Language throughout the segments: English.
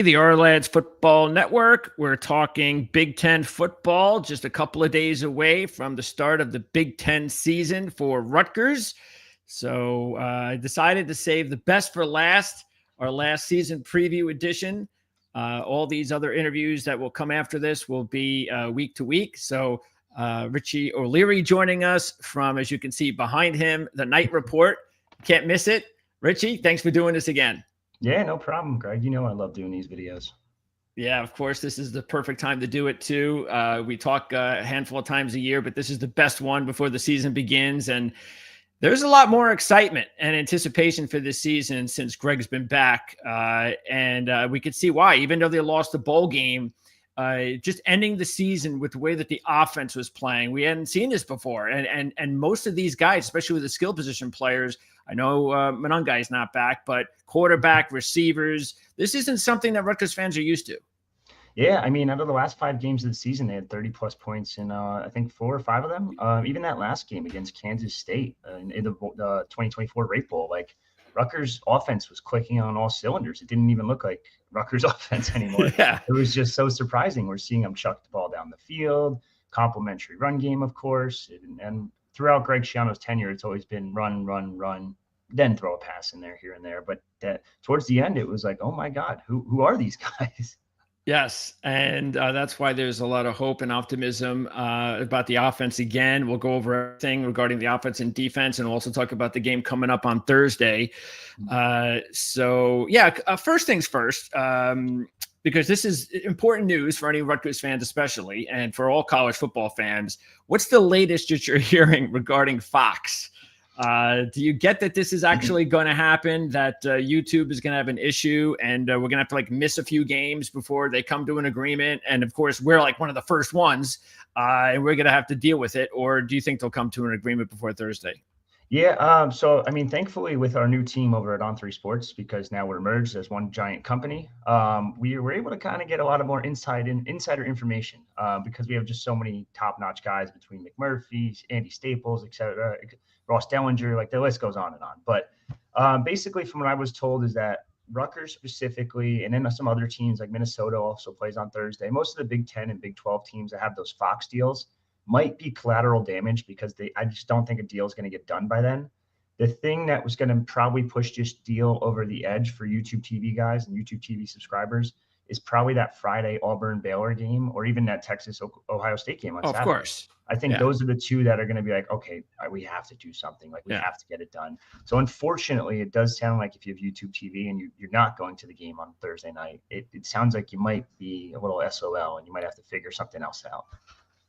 The Ourlads Football Network. We're talking Big Ten football, just a couple of days away from the start of the Big Ten season for Rutgers. So I decided to save the best for last, our last season preview edition. All these other interviews that will come after this will be week to week. So Richie O'Leary joining us from, as you can see behind him, the Night Report. Can't miss it. Richie, thanks for doing this again. Yeah, no problem, Greg. You know I love doing these videos. Yeah, of course. This is the perfect time to do it, too. We talk a handful of times a year, but this is the best one before the season begins. And there's a lot more excitement and anticipation for this season since Greg's been back. And we could see why, even though they lost the bowl game, just ending the season with the way that the offense was playing. We hadn't seen this before. And most of these guys, especially with the skill position players, I know Monungai is not back, but quarterback, receivers, this isn't something that Rutgers fans are used to. Yeah, I mean, out of the last 5 games of the season, they had 30-plus points in, I think, 4 or 5 of them. Even that last game against Kansas State in the 2024 Rape Bowl, like, Rutgers' offense was clicking on all cylinders. It didn't even look like Rutgers' offense anymore. Yeah. It was just so surprising. We're seeing them chuck the ball down the field, complimentary run game, of course. And throughout Greg Schiano's tenure, it's always been run, then throw a pass in there here and there. But towards the end, it was like, oh, my God, who are these guys? Yes, and that's why there's a lot of hope and optimism about the offense again. We'll go over everything regarding the offense and defense, and we'll also talk about the game coming up on Thursday. First things first, because this is important news for any Rutgers fans especially, and for all college football fans. What's the latest that you're hearing regarding Fox? Do you get that this is actually going to happen, that YouTube is going to have an issue and we're going to have to miss a few games before they come to an agreement? And of course, we're one of the first ones and we're going to have to deal with it. Or do you think they'll come to an agreement before Thursday? Yeah. So, I mean, thankfully with our new team over at On3 Sports, because now we're merged as one giant company, we were able to kind of get a lot of more insider information because we have just so many top-notch guys between McMurphy, Andy Staples, et cetera, Ross Dellinger, like the list goes on and on. But basically from what I was told is that Rutgers specifically, and then some other teams like Minnesota also plays on Thursday. Most of the Big Ten and Big 12 teams that have those Fox deals might be collateral damage because I just don't think a deal is going to get done by then. The thing that was going to probably push this deal over the edge for YouTube TV guys and YouTube TV subscribers is probably that Friday Auburn-Baylor game, or even that Texas-Ohio State game on Saturday. Of course. I think those are the two that are going to be like, okay, we have to do something. We have to get it done. So unfortunately, it does sound like if you have YouTube TV and you're not going to the game on Thursday night, it sounds like you might be a little SOL and you might have to figure something else out.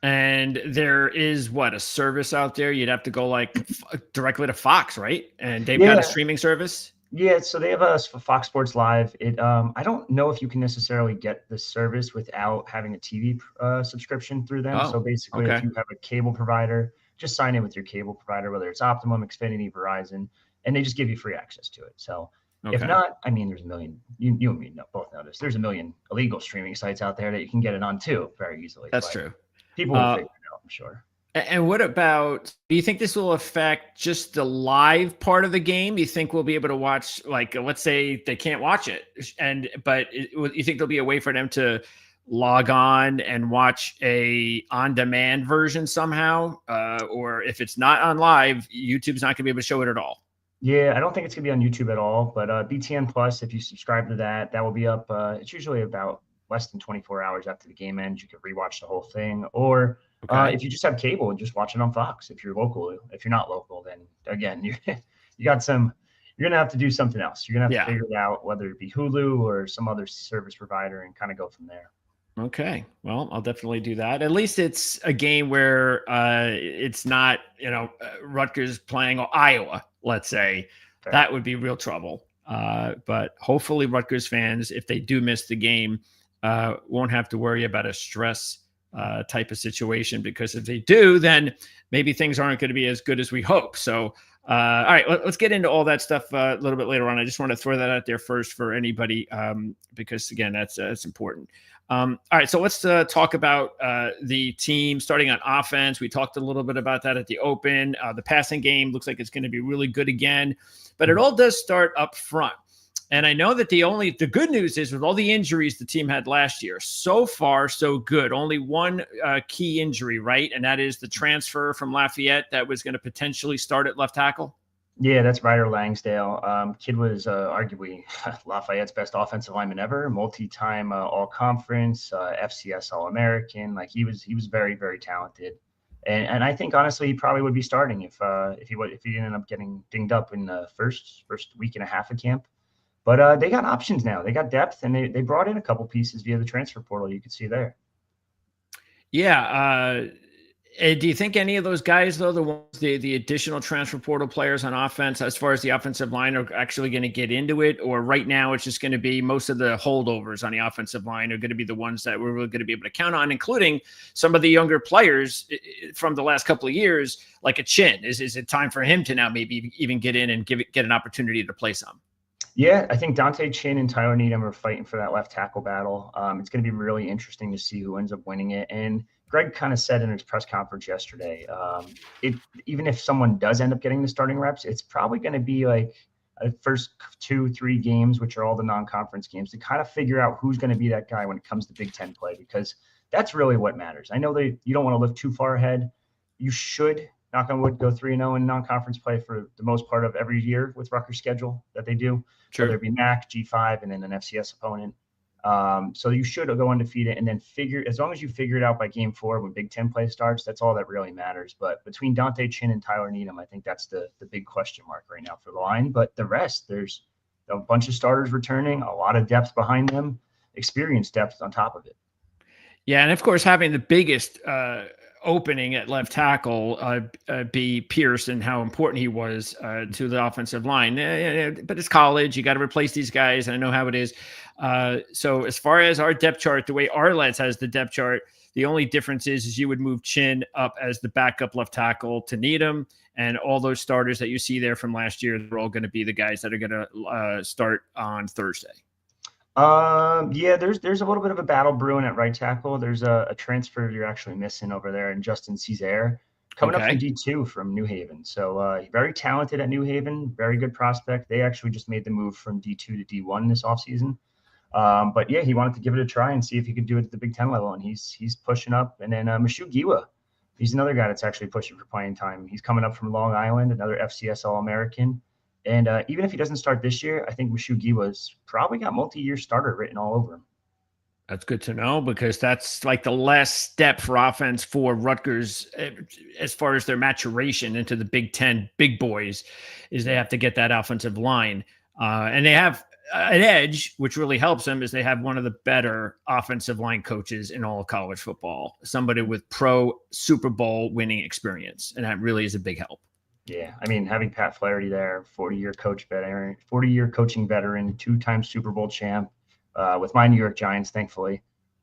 And there is a service out there? You'd have to go directly to Fox, right? And they've got a streaming service? Yeah, so they have a Fox Sports Live. I don't know if you can necessarily get the service without having a TV subscription through them. So basically, if you have a cable provider, just sign in with your cable provider, whether it's Optimum, Xfinity, Verizon, and they just give you free access to it. So if not, I mean, there's a million, you and me both know this, there's a million illegal streaming sites out there that you can get it on too very easily. That's true. People will figure it out, I'm sure. And what about, do you think this will affect just the live part of the game? Do you think we'll be able to watch, let's say they can't watch it, but you think there'll be a way for them to log on and watch a on-demand version somehow? Or if it's not on live, YouTube's not going to be able to show it at all? Yeah, I don't think it's going to be on YouTube at all, but BTN Plus, if you subscribe to that will be up. It's usually about less than 24 hours after the game ends. You can rewatch the whole thing, or if you just have cable and just watch it on Fox, if you're local. If you're not local, then again, you're going to have to do something else. You're going to have to figure it out, whether it be Hulu or some other service provider, and kind of go from there. Okay. Well, I'll definitely do that. At least it's a game where it's not, Rutgers playing Iowa, let's say. Fair. That would be real trouble. But hopefully Rutgers fans, if they do miss the game, won't have to worry about a stress type of situation, because if they do, then maybe things aren't going to be as good as we hope. So, all right, let's get into all that stuff a little bit later on. I just want to throw that out there first for anybody, because again, that's important. All right, so let's talk about the team starting on offense. We talked a little bit about that at the open. The passing game looks like it's going to be really good again, but it all does start up front. And I know that the good news is with all the injuries the team had last year, so far, so good. Only one key injury, right? And that is the transfer from Lafayette that was going to potentially start at left tackle. Yeah, that's Ryder Langsdale. Kid was arguably Lafayette's best offensive lineman ever, multi-time All-Conference, FCS All-American. Like he was very, very talented. And I think honestly he probably would be starting if he ended up getting dinged up in the first week and a half of camp. But they got options now. They got depth, and they brought in a couple pieces via the transfer portal. You could see there. Yeah. Do you think any of those guys, though, the additional transfer portal players on offense, as far as the offensive line, are actually going to get into it? Or right now it's just going to be most of the holdovers on the offensive line are going to be the ones that we're really going to be able to count on, including some of the younger players from the last couple of years, like a Chin. Is it time for him to now maybe even get in and get an opportunity to play some? Yeah, I think Dante Chin and Tyler Needham are fighting for that left tackle battle. It's going to be really interesting to see who ends up winning it. And Greg kind of said in his press conference yesterday, even if someone does end up getting the starting reps, it's probably going to be like the first 2-3 games, which are all the non-conference games, to kind of figure out who's going to be that guy when it comes to Big Ten play, because that's really what matters. I know that you don't want to look too far ahead. You should, knock on wood, go 3-0 in non-conference play for the most part of every year with Rutgers' schedule that they do. Sure. Whether it be MAC, G5, and then an FCS opponent. So you should go undefeated and then as long as you figure it out by game 4 when Big Ten play starts, that's all that really matters. But between Dante Chin and Tyler Needham, I think that's the big question mark right now for the line. But the rest, there's a bunch of starters returning, a lot of depth behind them, experience depth on top of it. Yeah, and of course, having the biggest opening at left tackle be Pierce and how important he was to the offensive line. But it's college. You got to replace these guys. I know how it is. So as far as our depth chart, the way Arled's has the depth chart, the only difference is you would move Chin up as the backup left tackle to Needham, and all those starters that you see there from last year, they're all going to be the guys that are going to start on Thursday. Yeah, there's a little bit of a battle brewing at right tackle. There's a transfer you're actually missing over there, and Justin Cesare coming up from D2 from New Haven. So very talented at New Haven, very good prospect. They actually just made the move from D2 to D1 this offseason. But yeah, he wanted to give it a try and see if he could do it at the Big Ten level, and he's pushing up. And then Mashu Giwa, he's another guy that's actually pushing for playing time. He's coming up from Long Island, another FCS All-American. And even if he doesn't start this year, I think Mashu Giwa's probably got multi-year starter written all over him. That's good to know, because that's like the last step for offense for Rutgers as far as their maturation into the Big Ten big boys, is they have to get that offensive line. And they have an edge, which really helps them, is they have one of the better offensive line coaches in all of college football, somebody with pro Super Bowl winning experience. And that really is a big help. Yeah, I mean, having Pat Flaherty there, 40-year coaching veteran, 2-time Super Bowl champ, with my New York Giants, thankfully.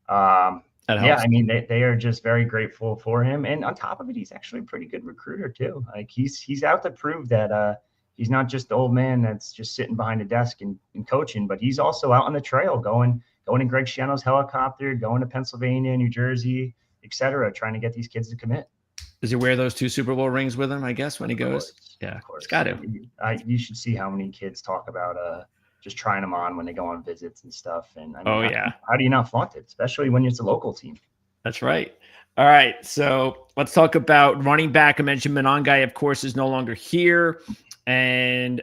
Yeah, I mean, they are just very grateful for him. And on top of it, he's actually a pretty good recruiter too. Like he's out to prove that he's not just the old man that's just sitting behind a desk and coaching, but he's also out on the trail, going in Greg Schiano's helicopter, going to Pennsylvania, New Jersey, etc., trying to get these kids to commit. Does he wear those 2 Super Bowl rings with him, I guess, when he goes? Yeah, of course. He's got to. You should see how many kids talk about just trying them on when they go on visits and stuff. And I mean, how do you not flaunt it, especially when it's a local team? That's right. All right, so let's talk about running back. I mentioned Monangai, of course, is no longer here. And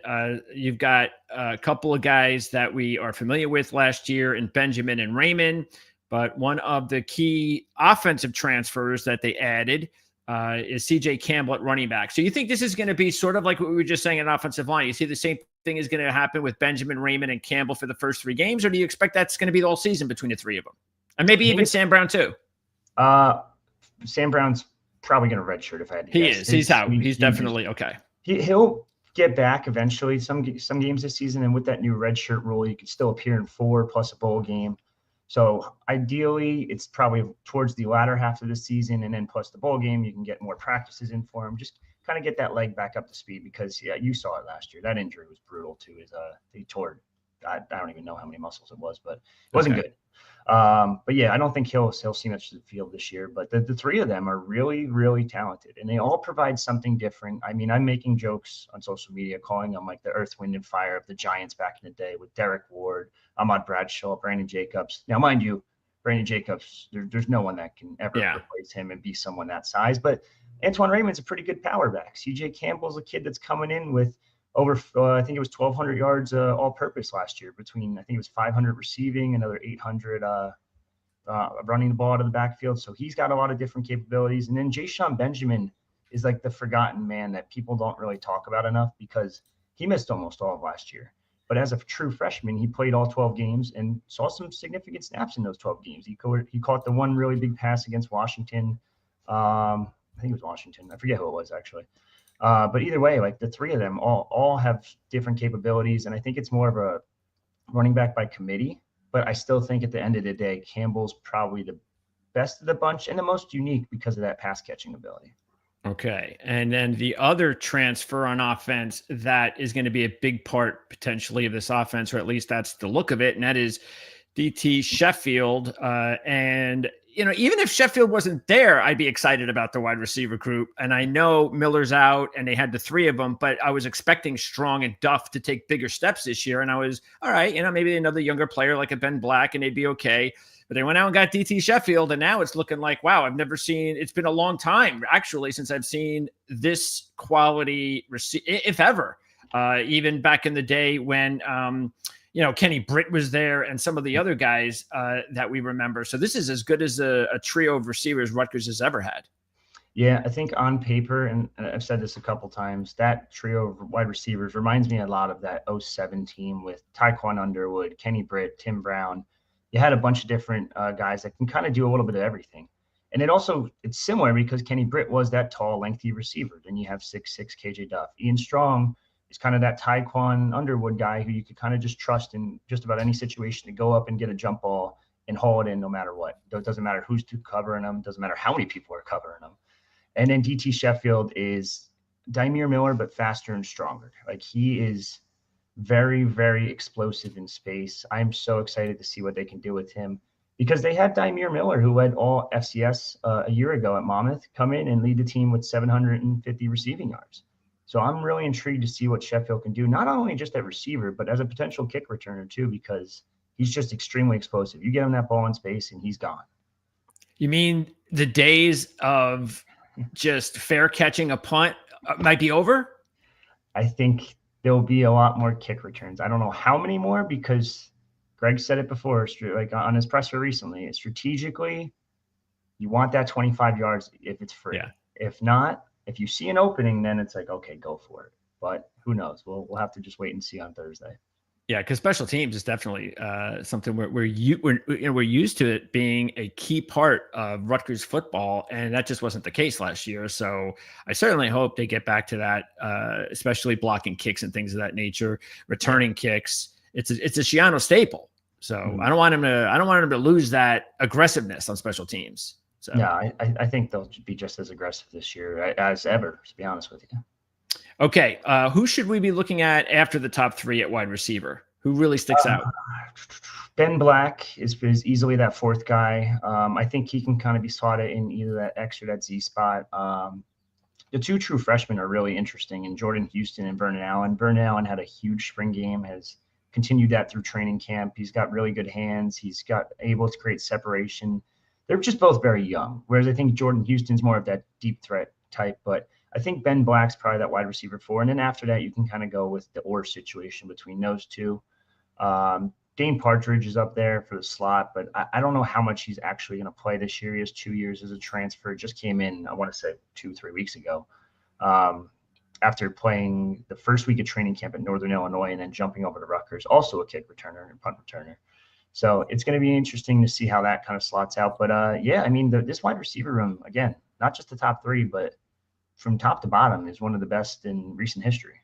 you've got a couple of guys that we are familiar with last year in Benjamin and Raymond. But one of the key offensive transfers that they added is CJ Campbell at running back. So you think this is going to be sort of like what we were just saying in offensive line? You see the same thing is going to happen with Benjamin, Raymond, and Campbell for the first 3 games, or do you expect that's going to be the whole season between the 3 of them? And maybe even Sam Brown too. Sam Brown's probably going to redshirt if I had to guess. He is. He's out. He's definitely okay. He'll get back eventually some games this season, and with that new redshirt rule, you can still appear in 4 plus a bowl game. So ideally, it's probably towards the latter half of the season, and then plus the bowl game, you can get more practices in for him. Just kind of get that leg back up to speed, because you saw it last year. That injury was brutal too. He tore, I don't even know how many muscles it was, but it wasn't good. But yeah, I don't think he'll see much of the field this year. But the three of them are really, really talented, and they all provide something different. I mean, I'm making jokes on social media, calling them like the Earth, Wind, and Fire of the Giants back in the day with Derek Ward, Ahmad Bradshaw, Brandon Jacobs. Now, mind you, Brandon Jacobs, there's no one that can ever replace him and be someone that size. But Antoine Raymond's a pretty good power back. CJ Campbell's a kid that's coming in with over, I think it was 1,200 yards all-purpose last year between, I think it was 500 receiving, another 800 running the ball out of the backfield. So he's got a lot of different capabilities. And then Jayshon Benjamin is like the forgotten man that people don't really talk about enough because he missed almost all of last year. But as a true freshman, he played all 12 games and saw some significant snaps in those 12 games. He caught the one really big pass against Washington. I think it was Washington. I forget who it was actually. But either way, like the three of them all have different capabilities. And I think it's more of a running back by committee. But I still think at the end of the day, Campbell's probably the best of the bunch and the most unique because of that pass catching ability. Okay. And then the other transfer on offense that is going to be a big part potentially of this offense, or at least that's the look of it, and that is DT Sheffield. And even if Sheffield wasn't there, I'd be excited about the wide receiver group. And I know Miller's out and they had the three of them, but I was expecting Strong and Duff to take bigger steps this year. And I was, all right, maybe another younger player like a Ben Black and they'd be okay. But they went out and got DT Sheffield. And now it's looking like, wow, it's been a long time actually since I've seen this quality if ever, even back in the day when, Kenny Britt was there and some of the other guys that we remember. So this is as good as a trio of receivers Rutgers has ever had. Yeah, I think on paper, and I've said this a couple times, that trio of wide receivers reminds me a lot of that 07 team with Tyquan Underwood, Kenny Britt, Tim Brown. You had a bunch of different guys that can kind of do a little bit of everything. And it's similar because Kenny Britt was that tall, lengthy receiver. Then you have 6'6" KJ Duff. Ian Strong is kind of that Tyquan Underwood guy who you could kind of just trust in just about any situation to go up and get a jump ball and haul it in no matter what. It doesn't matter who's covering them. Doesn't matter how many people are covering them. And then DT Sheffield is Dymere Miller, but faster and stronger. Like he is very, very explosive in space. I'm so excited to see what they can do with him because they had Dymere Miller, who led all FCS a year ago at Monmouth, come in and lead the team with 750 receiving yards. So I'm really intrigued to see what Sheffield can do, not only just at receiver, but as a potential kick returner too, because he's just extremely explosive. You get him that ball in space and he's gone. You mean the days of just fair catching a punt might be over? I think there'll be a lot more kick returns. I don't know how many more because Greg said it before, like on his presser recently, strategically, you want that 25 yards if it's free. Yeah. If not, if you see an opening, then it's like, okay, go for it. But who knows? We'll have to just wait and see on Thursday. Yeah, because special teams is definitely something we're used to it being a key part of Rutgers football, and that just wasn't the case last year. So I certainly hope they get back to that, especially blocking kicks and things of that nature, returning kicks. It's a Schiano staple. So I don't want him to lose that aggressiveness on special teams. So yeah, I think they'll be just as aggressive this year as ever, to be honest with you. Okay, who should we be looking at after the top three at wide receiver? Who really sticks out? Ben Black is easily that fourth guy. I think he can kind of be slotted in either that X or that Z spot. The two true freshmen are really interesting in Jordan Houston and Vernon Allen. Vernon Allen had a huge spring game, has continued that through training camp. He's got really good hands. He's got able to create separation. They're just both very young, whereas I think Jordan Houston's more of that deep threat type. But I think Ben Black's probably that wide receiver 4. And then after that, you can kind of go with the or situation between those two. Dane Partridge is up there for the slot, but I don't know how much he's actually going to play this year. He has 2 years as a transfer. Just came in, I want to say 2-3 weeks ago, after playing the first week of training camp at Northern Illinois and then jumping over to Rutgers, also a kick returner and punt returner. So it's going to be interesting to see how that kind of slots out. But yeah, I mean, this wide receiver room, again, not just the top 3, but from top to bottom is one of the best in recent history.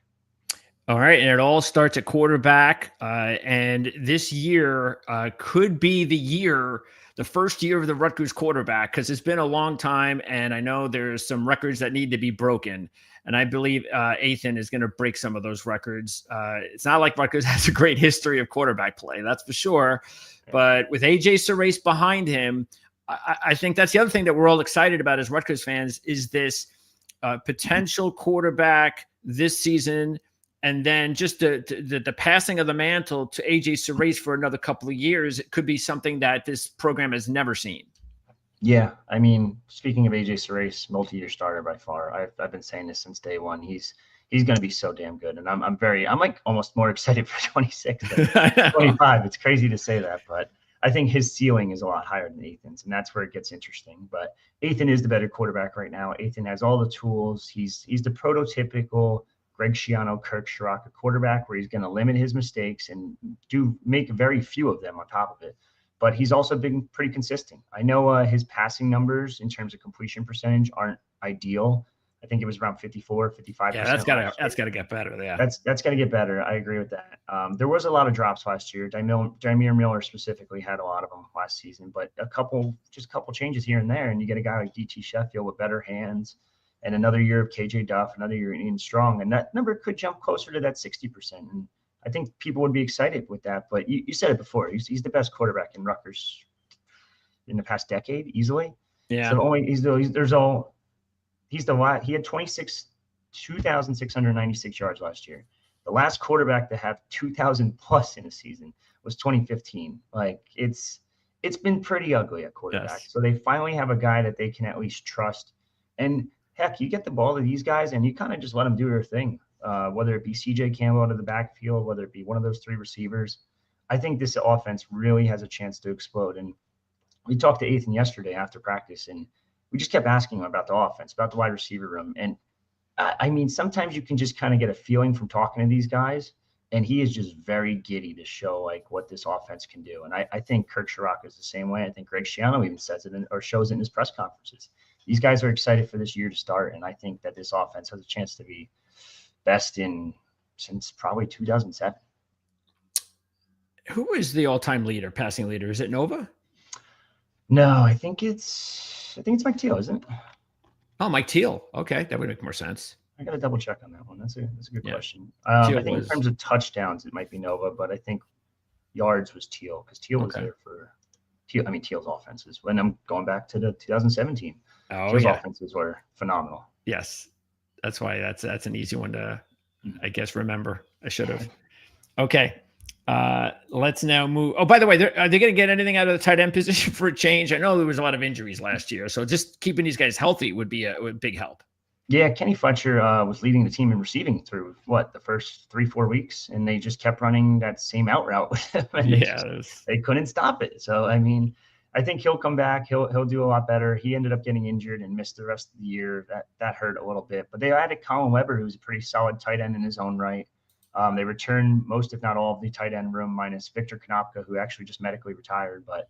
All right, and it all starts at quarterback, and this year could be the first year of the Rutgers quarterback, because it's been a long time, and I know there's some records that need to be broken, and I believe Ethan is going to break some of those records. It's not like Rutgers has a great history of quarterback play, that's for sure, but with AJ Serace behind him, I think that's the other thing that we're all excited about as Rutgers fans is this potential quarterback this season. And then just the passing of the mantle to AJ Serace for another couple of years, it could be something that this program has never seen. Yeah, I mean, speaking of AJ Serace, multi-year starter by far. I've been saying this since day one. He's going to be so damn good, and I'm like almost more excited for 26 than 25. It's crazy to say that, but I think his ceiling is a lot higher than Ethan's, and that's where it gets interesting. But Ethan is the better quarterback right now. Ethan has all the tools. He's the prototypical Greg Schiano, Kirk Shiraka quarterback, where he's going to limit his mistakes and make very few of them on top of it. But he's also been pretty consistent. I know his passing numbers in terms of completion percentage aren't ideal. I think it was around 54, 55%. Yeah, that's gotta get better. Yeah, that's gotta get better. I agree with that. There was a lot of drops last year. Jameer Miller specifically had a lot of them last season, but a couple changes here and there, and you get a guy like DT Sheffield with better hands, and another year of KJ Duff, another year in Ian Strong, and that number could jump closer to that 60%. And I think people would be excited with that. But you said it before, he's the best quarterback in Rutgers in the past decade, easily. Yeah. So he had 2,696 yards last year. The last quarterback to have 2,000 plus in a season was 2015. Like it's been pretty ugly at quarterback. Yes. So they finally have a guy that they can at least trust. And heck, you get the ball to these guys and you kind of just let them do their thing, whether it be CJ Campbell out of the backfield, whether it be one of those three receivers. I think this offense really has a chance to explode. And we talked to Ethan yesterday after practice, and we just kept asking him about the offense, about the wide receiver room. And I mean, sometimes you can just kind of get a feeling from talking to these guys, and he is just very giddy to show like what this offense can do. And I think Kirk Shiraka is the same way. I think Greg Schiano even says it or shows it in his press conferences. These guys are excited for this year to start, and I think that this offense has a chance to be best since probably 2007. Who is the all-time passing leader? Is it Nova? No, I think it's Mike Teal, isn't it? Oh, Mike Teal. Okay, that would make more sense. I got to double check on that one. That's a good question. I think in terms of touchdowns, it might be Nova, but I think yards was Teal, because Teal was there for Teal. I mean, Teal's offenses. When I'm going back to the 2017, Teal's offenses were phenomenal. Yes, that's why that's an easy one to, I guess, remember. I should have. Okay. Let's now move. Oh, by the way, are they going to get anything out of the tight end position for a change? I know there was a lot of injuries last year, so just keeping these guys healthy would be a big help. Yeah, Kenny Fletcher was leading the team in receiving through the first 3-4 weeks, and they just kept running that same out route with him, and they couldn't stop it. So I mean, I think he'll come back. He'll do a lot better. He ended up getting injured and missed the rest of the year. That hurt a little bit, but they added Colin Weber, who's a pretty solid tight end in his own right. They returned most, if not all, of the tight end room, minus Victor Konopka, who actually just medically retired. But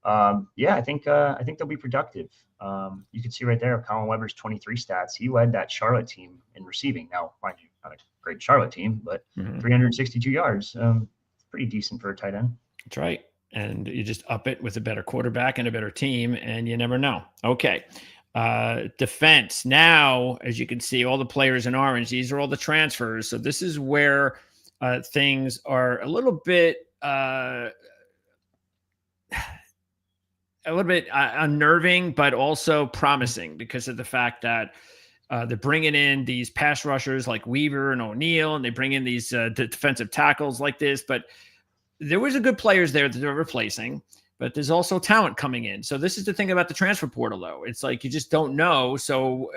I think they'll be productive. You can see right there Colin Weber's 23 stats. He led that Charlotte team in receiving. Now, mind you, not a great Charlotte team, but 362 yards, pretty decent for a tight end. That's right. And you just up it with a better quarterback and a better team, and you never know. Okay. Defense. Now, as you can see, all the players in orange, these are all the transfers. So this is where things are a little bit unnerving, but also promising because of the fact that they're bringing in these pass rushers like Weaver and O'Neal, and they bring in these defensive tackles like this. But there was a good players there that they're replacing. But there's also talent coming in. So this is the thing about the transfer portal, though. It's like you just don't know. So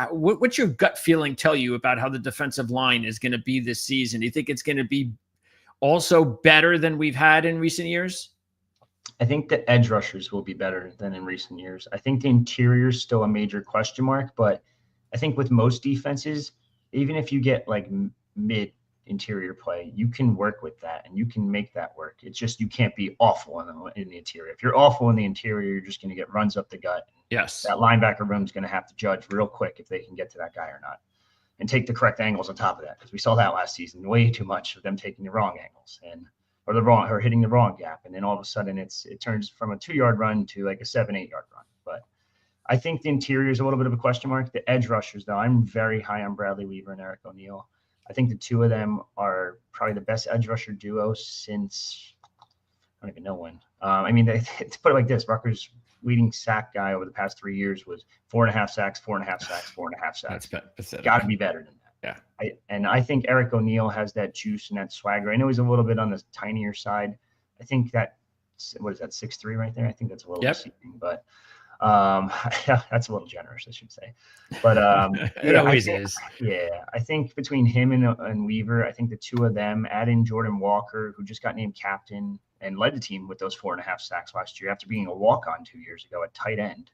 what's your gut feeling tell you about how the defensive line is going to be this season? Do you think it's going to be also better than we've had in recent years? I think the edge rushers will be better than in recent years. I think the interior is still a major question mark. But I think with most defenses, even if you get like mid interior play, you can work with that and you can make that work. It's just you can't be awful in the interior. If you're awful in the interior, you're just going to get runs up the gut. Yes, that linebacker room is going to have to judge real quick if they can get to that guy or not. and take the correct angles on top of that, because we saw that last season, way too much of them taking the wrong angles or hitting the wrong gap, and then all of a sudden it turns from a 2-yard run to like a 7-8 yard run. But I think the interior is a little bit of a question mark. The edge rushers, though, I'm very high on Bradley Weaver and Eric O'Neill. I think the two of them are probably the best edge rusher duo since I don't even know when. I mean, to put it like this, Rutgers' leading sack guy over the past 3 years was 4.5 sacks, 4.5 sacks, 4.5 sacks. That's got to be better than that. Yeah. I think Eric O'Neill has that juice and that swagger. I know he's a little bit on the tinier side. I think that, what is that, 6'3" right there? I think that's a little deceiving, but that's a little generous, I should say. But it always is. Yeah, I think between him and Weaver, I think the two of them, add in Jordan Walker, who just got named captain and led the team with those 4.5 sacks last year after being a walk-on 2 years ago at tight end.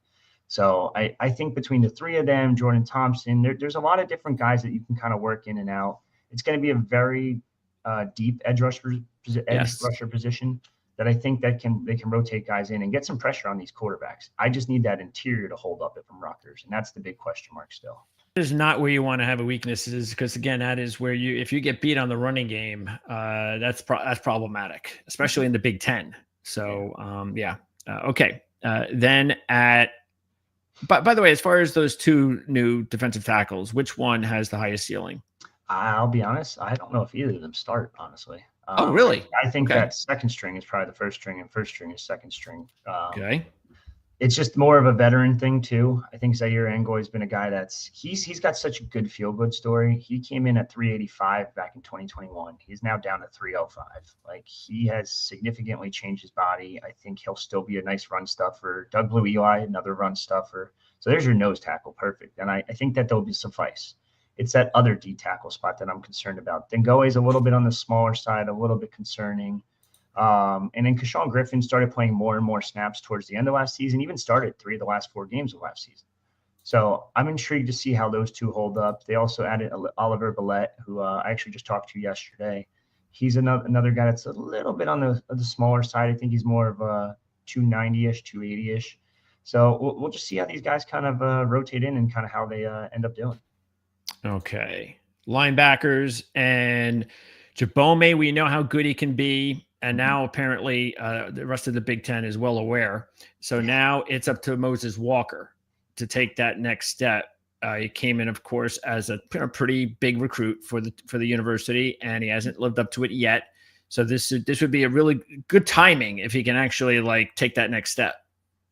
So I think between the three of them, Jordan Thompson, there's a lot of different guys that you can kind of work in and out. It's going to be a very deep edge rusher position that I think that they can rotate guys in and get some pressure on these quarterbacks. I just need that interior to hold up if I'm Rutgers, and that's the big question mark still. Is not where you want to have a weaknesses, because again, that is where if you get beat on the running game, that's problematic, especially in the Big Ten. So okay. Then by the way, as far as those two new defensive tackles, which one has the highest ceiling? I'll be honest, I don't know if either of them start, honestly. Oh, really? I think that second string is probably the first string, and first string is second string. Okay. It's just more of a veteran thing too. I think Zaire Angoy's been a guy he's got such a good feel-good story. He came in at 385 back in 2021. He's now down to 305. Like, he has significantly changed his body. I think he'll still be a nice run stuffer. Doug Blue Eli, another run stuffer. So there's your nose tackle, perfect. And I think that they'll be suffice. It's that other D tackle spot that I'm concerned about. Dengoe's a little bit on the smaller side, a little bit concerning. And then Keshawn Griffin started playing more and more snaps towards the end of last season, even started 3 of the last 4 games of last season. So I'm intrigued to see how those two hold up. They also added Oliver Billette, who I actually just talked to yesterday. He's another guy that's a little bit on the smaller side. I think he's more of a 290-ish, 280-ish. So we'll just see how these guys kind of rotate in and kind of how they end up doing. Okay. Linebackers and Jabome, we know how good he can be. And now apparently the rest of the Big Ten is well aware. So now it's up to Moses Walker to take that next step. He came in, of course, as a pretty big recruit for the university, and he hasn't lived up to it yet. So this would be a really good timing if he can actually take that next step.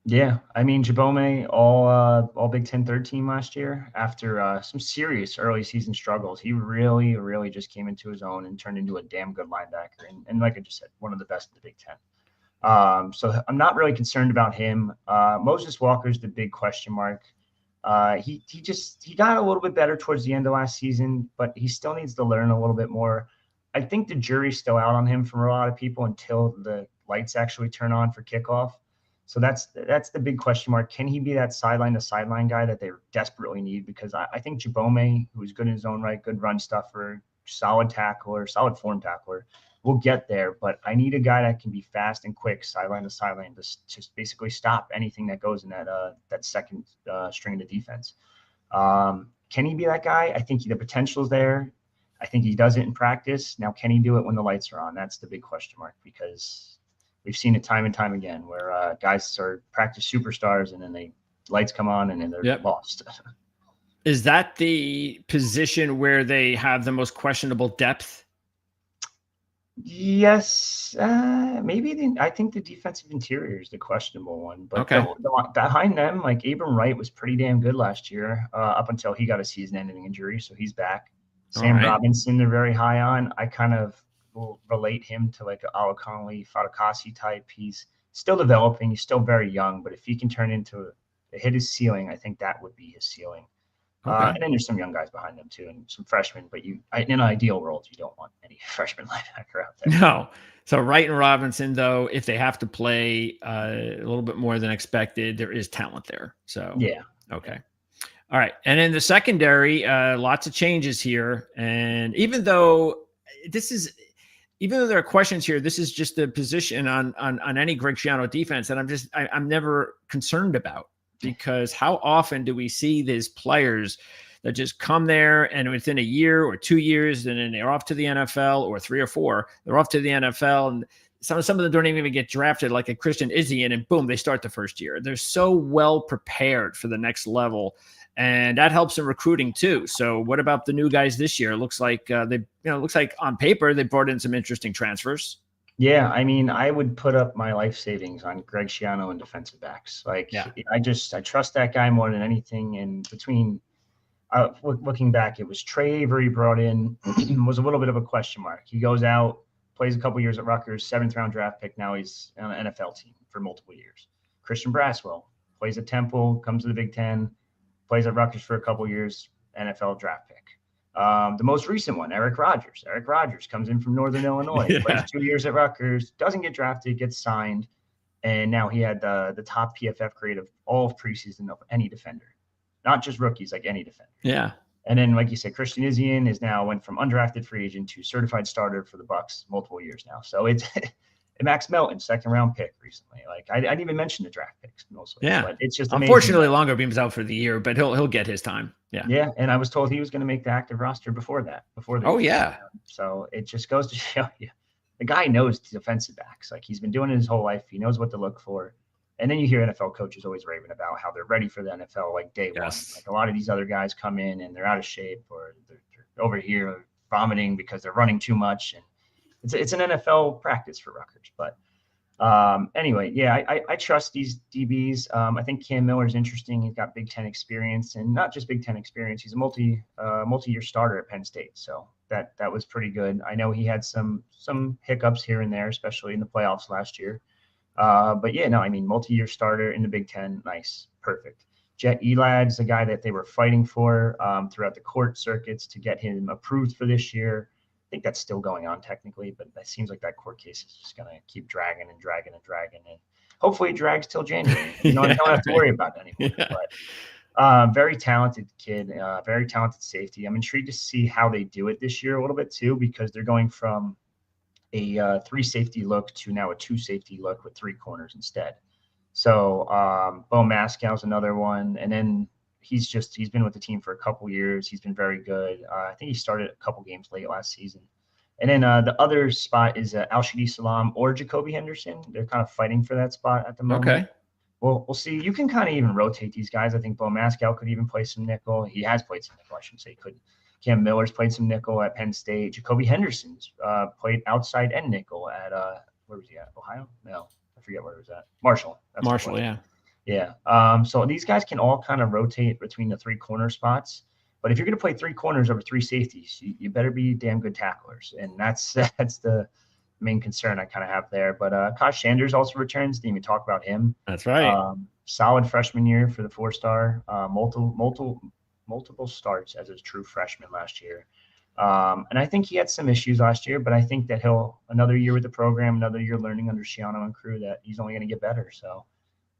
Yeah, I mean, Jabome, all Big Ten third team last year after some serious early season struggles. He really, really just came into his own and turned into a damn good linebacker. And like I just said, one of the best in the Big Ten. So I'm not really concerned about him. Moses Walker's the big question mark. He got a little bit better towards the end of last season, but he still needs to learn a little bit more. I think the jury's still out on him from a lot of people until the lights actually turn on for kickoff. So that's the big question mark. Can he be that sideline to sideline guy that they desperately need? Because I think Jabome, who's good in his own right, good run stuffer, solid tackler, solid form tackler, will get there. But I need a guy that can be fast and quick, sideline to sideline, to basically stop anything that goes in that second string of the defense. Can he be that guy? I think the potential is there. I think he does it in practice. Now, can he do it when the lights are on? That's the big question mark, because we've seen it time and time again where guys are practice superstars and then the lights come on and then they're lost. Is that the position where they have the most questionable depth? Yes, maybe. I think the defensive interior is the questionable one. But behind them, Abram Wright was pretty damn good last year up until he got a season-ending injury, so he's back. Sam Robinson, they're very high on. I kind of will relate him to an Alakali Fatakasi type. He's still developing. He's still very young, but if he can hit his ceiling, I think that would be his ceiling. And then there's some young guys behind them too, and some freshmen. But in an ideal world, you don't want any freshman linebacker out there. No. So Wright and Robinson, though, if they have to play a little bit more than expected, there is talent there. So yeah. Okay. All right. And in the secondary, lots of changes here. And even though there are questions here, this is just a position on any Greg Schiano defense that I'm never concerned about, because how often do we see these players that just come there and within a year or 2 years, and then they're off to the NFL, or 3 or 4, they're off to the NFL, and some of them don't even get drafted, like a Christian Izzian, and boom, they start the first year. They're so well prepared for the next level, and that helps in recruiting too. So, what about the new guys this year? It looks like looks like on paper they brought in some interesting transfers. Yeah, I mean, I would put up my life savings on Greg Schiano and defensive backs. Like, Yeah. I trust that guy more than anything. And between looking back, it was Trey Avery brought in was a little bit of a question mark. He goes out, plays a couple years at Rutgers, 7th round draft pick. Now he's on an NFL team for multiple years. Christian Braswell plays at Temple, comes to the Big Ten, plays at Rutgers for a couple years, NFL draft pick. The most recent one, Eric Rogers. Eric Rogers comes in from Northern Illinois, plays 2 years at Rutgers, doesn't get drafted, gets signed, and now he had the top PFF grade of all of preseason of any defender, not just rookies, like any defender. Yeah. And then, like you said, Christian Izzian went from undrafted free agent to certified starter for the Bucs multiple years now. So it's Max Melton, 2nd round pick recently. Like I didn't even mention the draft picks mostly. Yeah, but it's just unfortunately Longerbeam's out for the year, but he'll get his time. Yeah. Yeah, and I was told he was going to make the active roster before the yeah. So it just goes to show you, the guy knows defensive backs. Like, he's been doing it his whole life. He knows what to look for. And then you hear NFL coaches always raving about how they're ready for the NFL like day one. Like, a lot of these other guys come in and they're out of shape, or they're over here vomiting because they're running too much. And it's an NFL practice for Rutgers. But anyway, yeah, I trust these DBs. I think Cam Miller is interesting. He's got Big Ten experience, and not just Big Ten experience. He's a multi-year starter at Penn State. So that was pretty good. I know he had some hiccups here and there, especially in the playoffs last year. But yeah, no, I mean, multi-year starter in the Big Ten. Nice. Perfect. Jet Elad's a guy that they were fighting for throughout the court circuits to get him approved for this year. I think that's still going on technically, but it seems like that court case is just going to keep dragging. And hopefully it drags till January. I don't have to worry about it anymore. Yeah. But very talented kid, very talented safety. I'm intrigued to see how they do it this year a little bit too, because they're going from a 3 safety look to now a 2 safety look with 3 corners instead. So Bo Mascow's another one. And then he's been with the team for a couple years. He's been very good. I think he started a couple games late last season. And then the other spot is Al-Shadi Salam or Jacoby Henderson. They're kind of fighting for that spot at the moment. Okay. Well, we'll see. You can kind of even rotate these guys. I think Bo Mascow could even play some nickel. He has played some nickel, I shouldn't say he couldn't. Cam Miller's played some nickel at Penn State. Jacoby Henderson's played outside and nickel at where was he at? Ohio? No, I forget where it was at. Marshall. Marshall, yeah. Yeah. So these guys can all kind of rotate between the 3 corner spots. But if you're going to play 3 corners over 3 safeties, you better be damn good tacklers. And that's the main concern I kind of have there. But Kosh Sanders also returns. Didn't even talk about him. That's right. Solid freshman year for the 4-star. Multiple starts as a true freshman last year. And I think he had some issues last year, but I think that another year with the program, another year learning under Schiano and crew, that he's only going to get better. So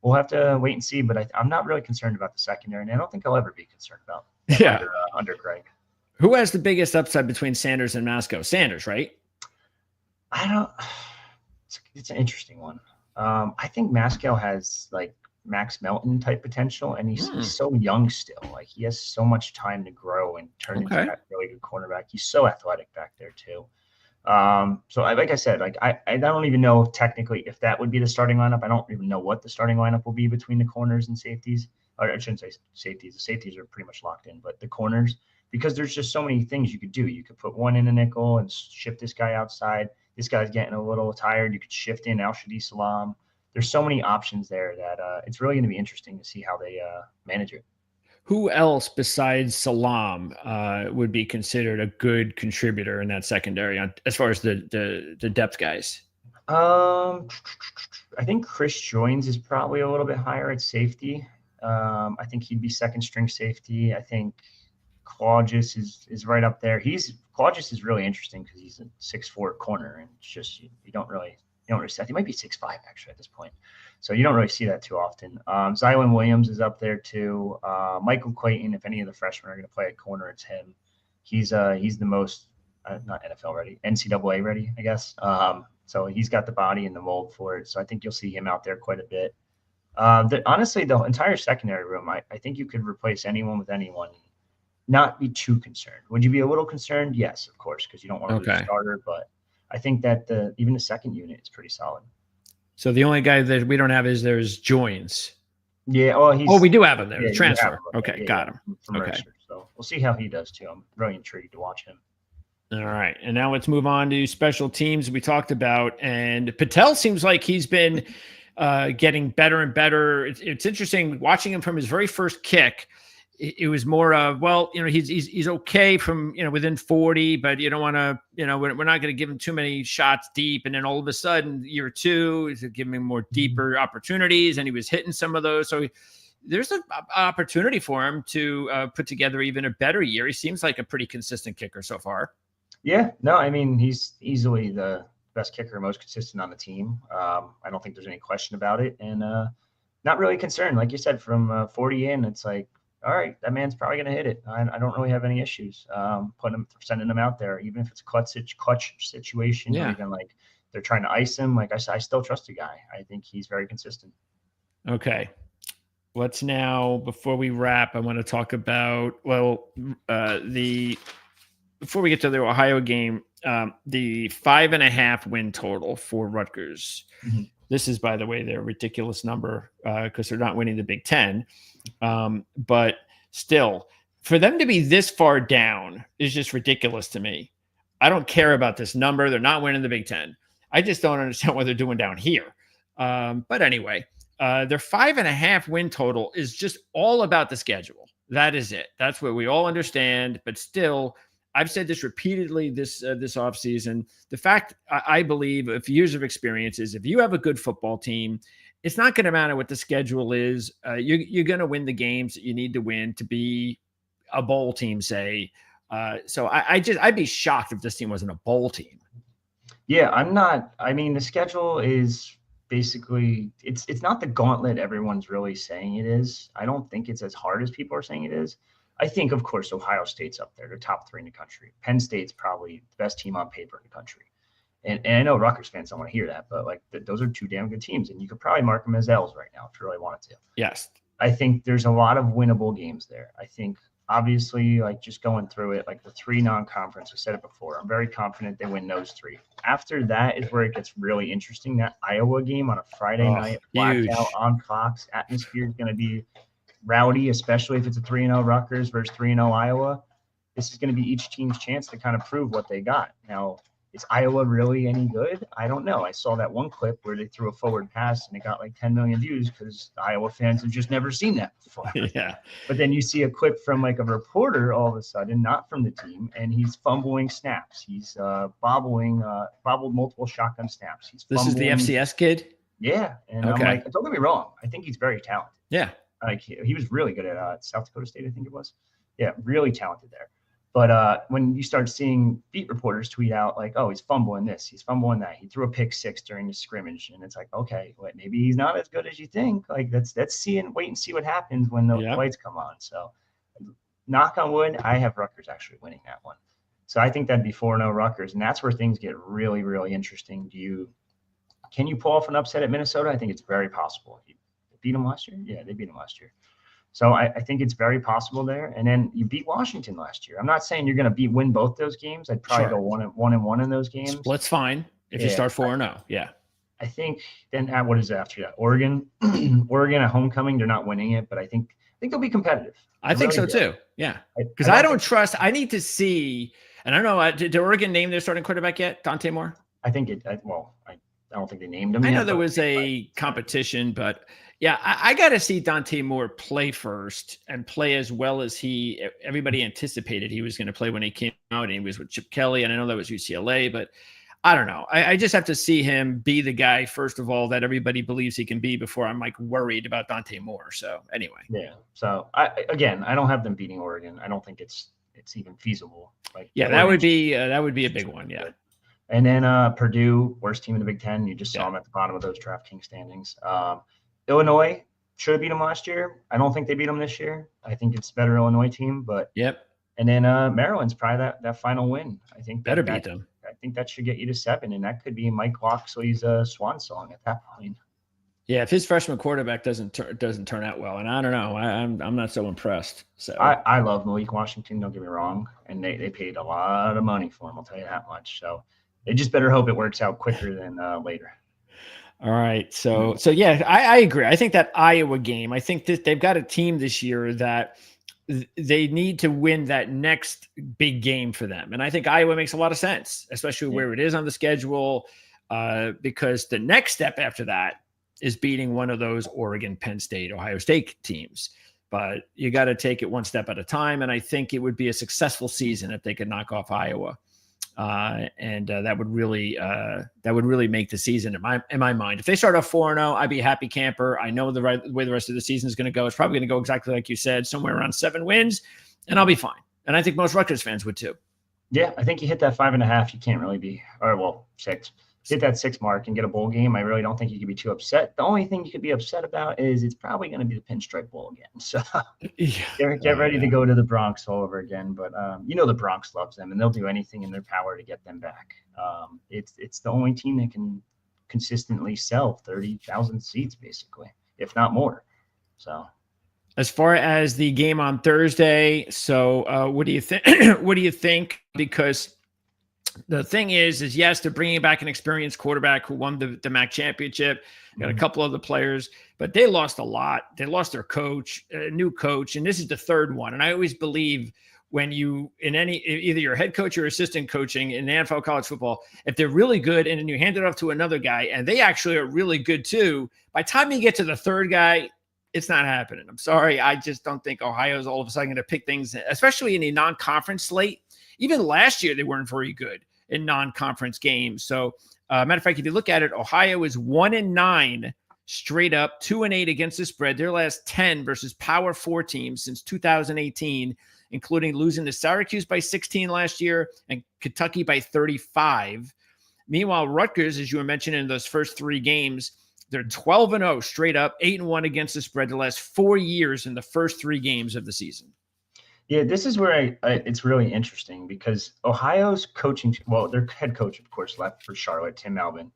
we'll have to wait and see, but I'm not really concerned about the secondary, and I don't think I'll ever be concerned about under Greg. Who has the biggest upside between Sanders and Mascow? Sanders, right? It's an interesting one. I think Mascow has like Max Melton type potential, and he's so young still. Like, he has so much time to grow and turn into that really good cornerback. He's so athletic back there too. So like I said, like I don't even know technically if that would be the starting lineup. I don't even know what the starting lineup will be between the corners and safeties. Or I shouldn't say safeties. The safeties are pretty much locked in, but the corners, because there's just so many things you could do. You could put one in a nickel and shift this guy outside. This guy's getting a little tired. You could shift in Al-Shadi Salam. There's so many options there that it's really going to be interesting to see how they manage it. Who else besides Salam would be considered a good contributor in that secondary as far as the depth guys? I think Chris Joins is probably a little bit higher at safety. I think he'd be 2nd string safety. I think Claudius is right up there. Claudius is really interesting because he's a 6'4" corner, and it's just you don't really see. He might be 6'5" actually at this point, so you don't really see that too often. Zylan Williams is up there too. Michael Clayton, if any of the freshmen are going to play at corner, it's him. He's the most not NFL ready, NCAA ready, I guess. So he's got the body and the mold for it. So I think you'll see him out there quite a bit. Honestly, the entire secondary room, I think you could replace anyone with anyone. not be too concerned. Would you be a little concerned? Yes, of course, because you don't want to lose a Okay. starter. But I think that even the second unit is pretty solid. So the only guy that we don't have is there's Joins. Yeah, well, Oh, we do have him there. yeah, The you have him transfer. up there. Okay, Yeah, got yeah, him. from Okay. Mercer. So we'll see how he does too. I'm really intrigued to watch him. All right. And now let's move on to special teams we talked about. And Patel seems like he's been getting better and better. It's interesting watching him from his very first kick. It was more of, well, he's okay from, within 40, but you don't want to, we're not going to give him too many shots deep. And then all of a sudden, year two, is giving him more deeper opportunities, and he was hitting some of those. So there's an opportunity for him to put together even a better year. He seems like a pretty consistent kicker so far. Yeah, no, I mean, he's easily the best kicker, most consistent on the team. I don't think there's any question about it. And not really concerned. Like you said, from 40 in, it's like, all right, that man's probably going to hit it. I don't really have any issues sending him out there, even if it's a clutch situation, or even like they're trying to ice him. Like I still trust the guy. I think he's very consistent. Okay. Let's now, before we wrap, I want to talk about, before we get to the Ohio game, the 5.5 win total for Rutgers. Mm-hmm. This is, by the way, their ridiculous number because they're not winning the Big Ten. But still, for them to be this far down is just ridiculous to me. I don't care about this number. They're not winning the Big Ten. I just don't understand what they're doing down here. But anyway, their 5.5 win total is just all about the schedule. That is it. That's what we all understand. But still, I've said this repeatedly this offseason. The fact I believe, of years of experience, is if you have a good football team, it's not going to matter what the schedule is. You're going to win the games that you need to win to be a bowl team, say. So I'd be shocked if this team wasn't a bowl team. Yeah, I'm not. I mean, the schedule is basically it's not the gauntlet everyone's really saying it is. I don't think it's as hard as people are saying it is. I think, of course, Ohio State's up there. They're top 3 in the country. Penn State's probably the best team on paper in the country. And I know Rutgers fans don't want to hear that, but like those are 2 damn good teams, and you could probably mark them as L's right now if you really wanted to. Yes. I think there's a lot of winnable games there. I think, obviously, like just going through it, like the 3 non-conference, I said it before, I'm very confident they win those 3. After that is where it gets really interesting. That Iowa game on a Friday night, blackout on Fox, atmosphere is going to be rowdy, especially if it's a 3-0 Rutgers versus 3-0 Iowa. This is going to be each team's chance to kind of prove what they got. Now, is Iowa really any good? I don't know. I saw that one clip where they threw a forward pass and it got like 10 million views because Iowa fans have just never seen that before. Yeah. But then you see a clip from like a reporter all of a sudden, not from the team, and he's fumbling snaps. He's bobbled multiple shotgun snaps. This is the FCS kid? Yeah. And I'm like, don't get me wrong. I think he's very talented. Yeah. Like he was really good at South Dakota State, I think it was. Yeah, really talented there. But when you start seeing beat reporters tweet out like, oh, he's fumbling this, he's fumbling that, he threw a pick 6 during the scrimmage, and it's like, okay, maybe he's not as good as you think. Like let's wait and see what happens when the lights come on. So knock on wood, I have Rutgers actually winning that one. So I think that'd be 4-0 Rutgers, and that's where things get really, really interesting. Can you pull off an upset at Minnesota? I think it's very possible. You beat them last year? Yeah, they beat them last year. So I think it's very possible there. And then you beat Washington last year. I'm not saying you're going to win both those games. I'd probably go 1-1 in those games. Split's fine if you start 4-0. Yeah. I think then what is it after that? Oregon at homecoming, they're not winning it, but I think they'll be competitive. I think so too. Yeah. Because I don't trust. I need to see. And I don't know. Did Oregon name their starting quarterback yet? Dante Moore? I think it. I don't think they named him. I know there was a competition, but yeah, I got to see Dante Moore play first and play as well as everybody anticipated he was going to play when he came out, and he was with Chip Kelly. And I know that was UCLA, but I don't know. I just have to see him be the guy, first of all, that everybody believes he can be before I'm like worried about Dante Moore. So anyway. Yeah. So I don't have them beating Oregon. I don't think it's even feasible. That would be a big one. Yeah. And then Purdue, worst team in the Big Ten. You just saw them at the bottom of those DraftKings standings. Illinois should have beat them last year. I don't think they beat them this year. I think it's a better Illinois team, but yep. And then Maryland's probably that final win. I think better beat them. I think that should get you to 7, and that could be Mike Loxley's swan song at that point. Yeah, if his freshman quarterback doesn't turn out well, and I don't know, I'm not so impressed. So I love Malik Washington. Don't get me wrong, and they paid a lot of money for him. I'll tell you that much. So they just better hope it works out quicker than later. all right, so yeah, I agree. I think that Iowa game. I think that they've got a team this year that they need to win that next big game for them, and I think Iowa makes a lot of sense, especially where it is on the schedule, because the next step after that is beating one of those Oregon, Penn State, Ohio State teams. But you got to take it one step at a time. And I think it would be a successful season if they could knock off Iowa. And that would really make the season in my mind. If they start off 4-0, I'd be a happy camper. I know the way the rest of the season is going to go. It's probably going to go exactly like you said, somewhere around 7 wins, and I'll be fine. And I think most Rutgers fans would too. Yeah, I think you hit that 5.5. You can't really be, or well, 6. Hit that 6 mark and get a bowl game. I really don't think you could be too upset. The only thing you could be upset about is it's probably going to be the Pinstripe Bowl again. So get ready to go to the Bronx all over again. But the Bronx loves them, and they'll do anything in their power to get them back. It's the only team that can consistently sell 30,000 seats, basically, if not more. So. As far as the game on Thursday, so what do you think? What do you think? Because the thing is yes, they're bringing back an experienced quarterback who won the MAC championship. Got a couple other players, but they lost a lot. They lost their coach, a new coach, and this is the third one. And I always believe when you either your head coach or assistant coaching in the NFL college football, if they're really good and then you hand it off to another guy and they actually are really good too, by the time you get to the third guy, it's not happening. I'm sorry. I just don't think Ohio's all of a sudden going to pick things, especially in a non-conference slate. Even last year, they weren't very good in non-conference games. So, matter of fact, if you look at it, Ohio is 1-9 straight up, 2-8 against the spread. Their last 10 versus Power 4 teams since 2018, including losing to Syracuse by 16 last year and Kentucky by 35. Meanwhile, Rutgers, as you were mentioning in those first 3 games, they're 12-0 straight up, 8-1 against the spread the last 4 years in the first 3 games of the season. Yeah, this is where it's really interesting because Ohio's coaching, well, their head coach, of course, left for Charlotte, Tim Albin.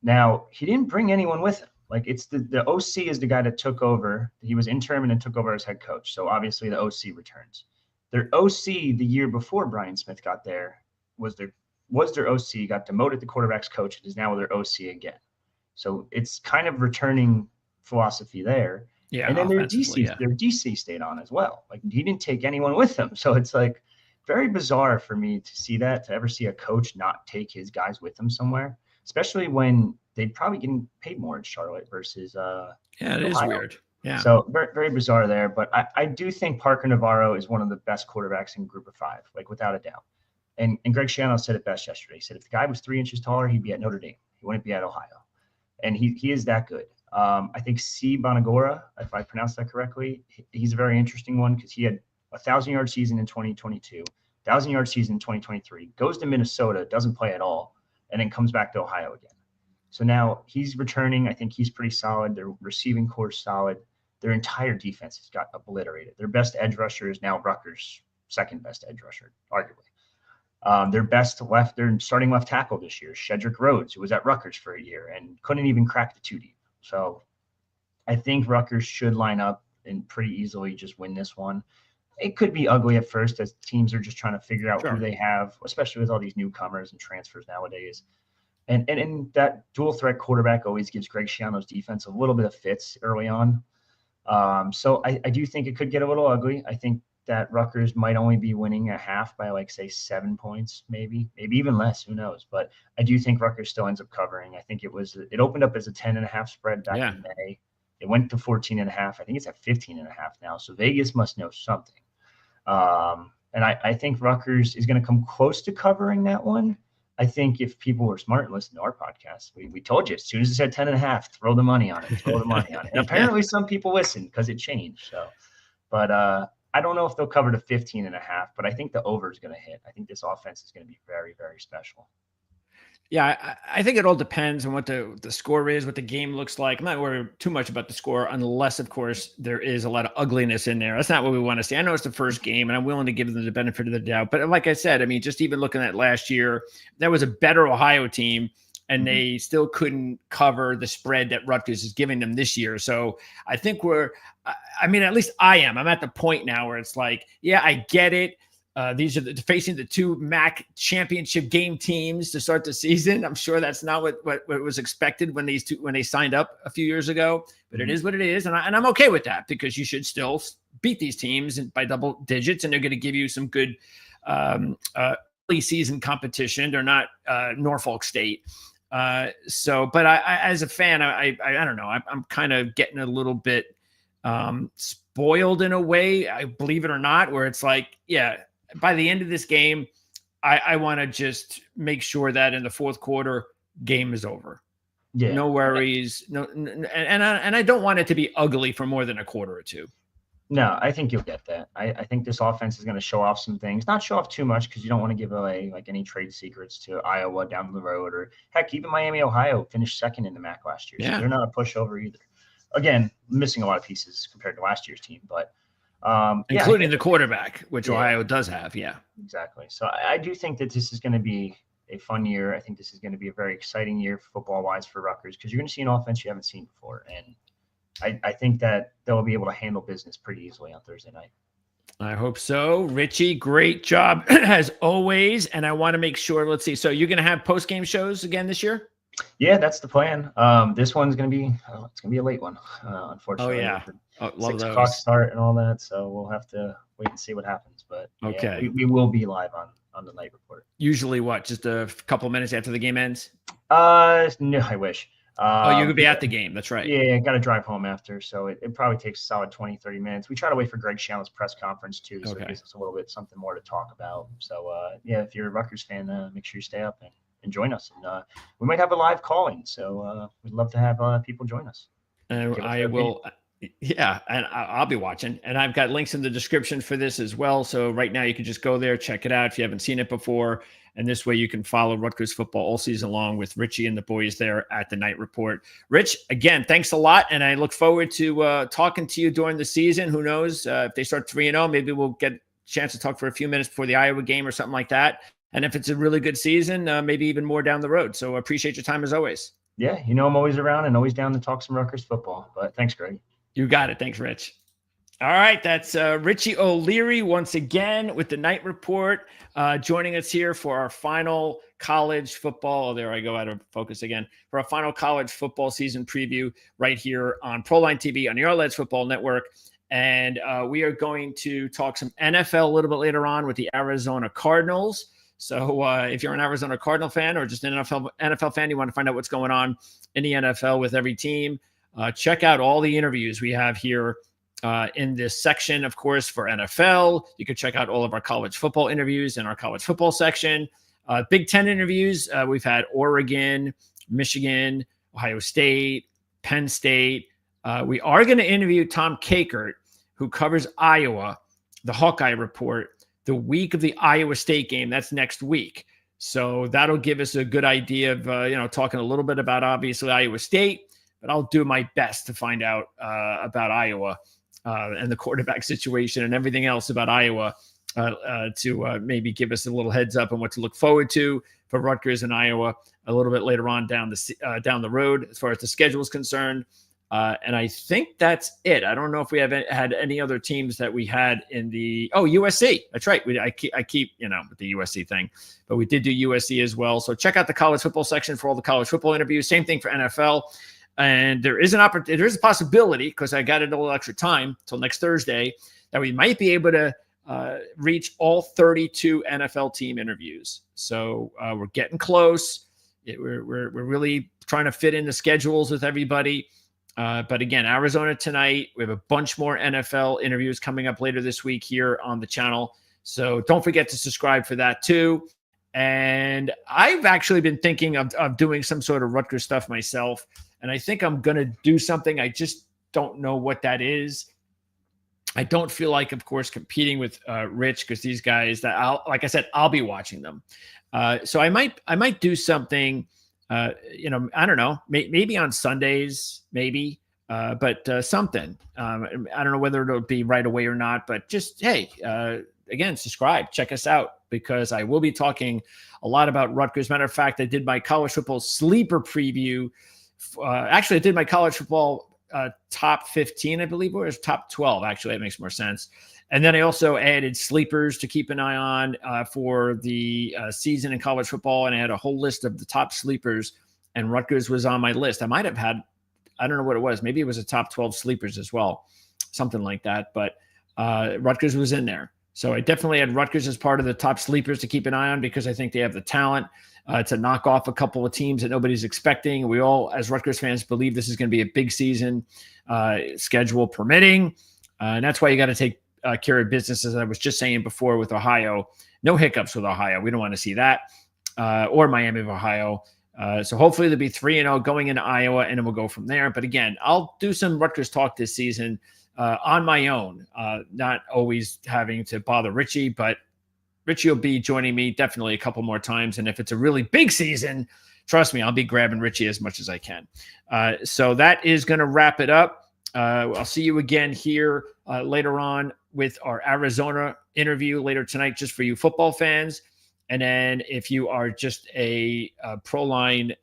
Now, he didn't bring anyone with him. Like, it's the OC is the guy that took over. He was interim and then took over as head coach. So, obviously, the OC returns. Their OC the year before Brian Smith got there was their OC, got demoted to quarterback's coach, and is now their OC again. So, it's kind of returning philosophy there. Yeah, and then their DC stayed on as well. Like, he didn't take anyone with him. So it's like very bizarre for me to see that, to ever see a coach not take his guys with him somewhere, especially when they'd probably getting paid more in Charlotte versus it is weird. Yeah. So very, very bizarre there. But I do think Parker Navarro is one of the best quarterbacks in Group of 5, like without a doubt. And Greg Schiano said it best yesterday. He said if the guy was 3 inches taller, he'd be at Notre Dame. He wouldn't be at Ohio. And he is that good. I think C. Bonagora, if I pronounced that correctly, he's a very interesting one because he had a 1,000-yard season in 2022, 1,000-yard season in 2023, goes to Minnesota, doesn't play at all, and then comes back to Ohio again. So now he's returning. I think he's pretty solid. Their receiving core is solid. Their entire defense has got obliterated. Their best edge rusher is now Rutgers' second best edge rusher, arguably. Their starting left tackle this year, Shedrick Rhodes, who was at Rutgers for a year and couldn't even crack the 2 deep. So I think Rutgers should line up and pretty easily just win this one. It could be ugly at first as teams are just trying to figure out who they have, especially with all these newcomers and transfers nowadays. And that dual threat quarterback always gives Greg Schiano's defense a little bit of fits early on. So I do think it could get a little ugly. I think that Rutgers might only be winning a half by, like, say, 7 points, maybe even less. Who knows? But I do think Rutgers still ends up covering. I think it opened up as a 10.5 spread back in May. It went to 14.5. I think it's at 15.5 now. So Vegas must know something. And I think Rutgers is going to come close to covering that one. I think if people were smart and listened to our podcast, we told you as soon as it said 10.5, throw the money on it. And apparently some people listened because it changed. So, but I don't know if they'll cover to 15.5, but I think the over is going to hit. I think this offense is going to be very, very special. Yeah, I think it all depends on what the score is, what the game looks like. I'm not worried too much about the score unless, of course, there is a lot of ugliness in there. That's not what we want to see. I know it's the first game, and I'm willing to give them the benefit of the doubt. But like I said, I mean, just even looking at last year, there was a better Ohio team and they still couldn't cover the spread that Rutgers is giving them this year. So I think I mean, at least I am. I'm at the point now where it's like, yeah, I get it. These are facing the two MAC championship game teams to start the season. I'm sure that's not what was expected when they signed up a few years ago, but it is what it is. And I'm okay with that, because you should still beat these teams by double digits, and they're going to give you some good early season competition. They're not Norfolk State. But I as a fan, I don't know. I'm kind of getting a little bit spoiled in a way, I believe it or not, where it's like, yeah, by the end of this game, I want to just make sure that in the fourth quarter, game is over. Yeah. No worries. No, and I don't want it to be ugly for more than a quarter or two. No, I think you'll get that. I think this offense is going to show off some things, not show off too much, because you don't want to give away like any trade secrets to Iowa down the road, or heck, even Miami, Ohio finished second in the MAC last year. So they're not a pushover either. Again, missing a lot of pieces compared to last year's team, but including the quarterback, which Ohio does have. Yeah, exactly. So I do think that this is going to be a fun year. I think this is going to be a very exciting year football wise for Rutgers, because you're going to see an offense you haven't seen before. And I think that they'll be able to handle business pretty easily on Thursday night. I hope so. Richie, great job as always. And I want to make sure, let's see. So you're going to have post-game shows again this year? Yeah, that's the plan. This one's going to be, it's going to be a late one, unfortunately. Oh, yeah. Love 6 o'clock start and all that. So we'll have to wait and see what happens. But okay, yeah, we will be live on the night report. Usually what? Just a couple minutes after the game ends? No, I wish. You could be at the game. That's right. Yeah, got to drive home after. So it probably takes a solid 20, 30 minutes. We try to wait for Greg Shanlon's press conference too. So it gives us a little bit something more to talk about. So yeah, if you're a Rutgers fan, make sure you stay up and join us. And we might have a live calling. So we'd love to have people join us. I will. Yeah, and I'll be watching. And I've got links in the description for this as well. So right now you can just go there, check it out if you haven't seen it before. And this way you can follow Rutgers football all season long with Richie and the boys there at the Night Report. Rich, again, thanks a lot. And I look forward to talking to you during the season. Who knows? If they start 3-0, maybe we'll get a chance to talk for a few minutes before the Iowa game or something like that. And if it's a really good season, maybe even more down the road. So I appreciate your time as always. Yeah, I'm always around and always down to talk some Rutgers football. But thanks, Greg. You got it. Thanks, Rich. All right, that's Richie O'Leary once again with the Night Report, joining us here for our final college football. Oh, there I go out of focus again. For our final college football season preview right here on Proline TV on the Arledge Football Network. And we are going to talk some NFL a little bit later on with the Arizona Cardinals. So if you're an Arizona Cardinal fan or just an NFL fan, you want to find out what's going on in the NFL with every team, check out all the interviews we have here in this section, of course, for NFL. You can check out all of our college football interviews in our college football section. Big Ten interviews. We've had Oregon, Michigan, Ohio State, Penn State. We are going to interview Tom Kakert, who covers Iowa, the Hawkeye Report, the week of the Iowa State game. That's next week. So that'll give us a good idea of, talking a little bit about, obviously, Iowa State. But I'll do my best to find out about Iowa and the quarterback situation and everything else about Iowa to maybe give us a little heads up on what to look forward to for Rutgers and Iowa a little bit later on down the road as far as the schedule is concerned. And I think that's it. I don't know if we have had any other teams that we had in the USC. That's right. I keep with the USC thing, but we did do USC as well. So check out the college football section for all the college football interviews. Same thing for NFL. And there is a possibility, because I got a little extra time till next Thursday, that we might be able to reach all 32 NFL team interviews. So we're getting close. We're really trying to fit in the schedules with everybody. But again, Arizona tonight. We have a bunch more NFL interviews coming up later this week here on the channel. So don't forget to subscribe for that too. And I've actually been thinking of doing some sort of Rutgers stuff myself. And I think I'm going to do something. I just don't know what that is. I don't feel like, of course, competing with Rich, because these guys like I said, I'll be watching them. So I might do something, I don't know, maybe on Sundays, maybe, but something. I don't know whether it'll be right away or not, but just, hey, again, subscribe, check us out, because I will be talking a lot about Rutgers. Matter of fact, I did my college football sleeper preview. Actually, I did my college football top 15, I believe, or it was top 12. Actually, that makes more sense. And then I also added sleepers to keep an eye on for the season in college football. And I had a whole list of the top sleepers, and Rutgers was on my list. I might have had, I don't know what it was. Maybe it was a top 12 sleepers as well, something like that. But Rutgers was in there. So I definitely had Rutgers as part of the top sleepers to keep an eye on, because I think they have the talent to knock off a couple of teams that nobody's expecting. We all, as Rutgers fans, believe this is going to be a big season, schedule permitting. And that's why you got to take care of business, as I was just saying before with Ohio. No hiccups with Ohio. We don't want to see that. Or Miami of Ohio. So hopefully they'll be 3-0 going into Iowa, and then we'll go from there. But again, I'll do some Rutgers talk this season on my own, not always having to bother Richie, but Richie will be joining me definitely a couple more times. And if it's a really big season, trust me, I'll be grabbing Richie as much as I can. So that is going to wrap it up. I'll see you again here later on with our Arizona interview later tonight, just for you football fans. And then if you are just a ProLine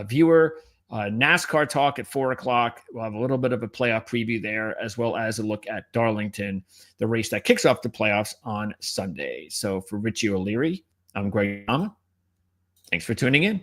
viewer, NASCAR talk at 4:00. We'll have a little bit of a playoff preview there, as well as a look at Darlington, the race that kicks off the playoffs on Sunday. So for Richie O'Leary, I'm Greg Yama. Thanks for tuning in.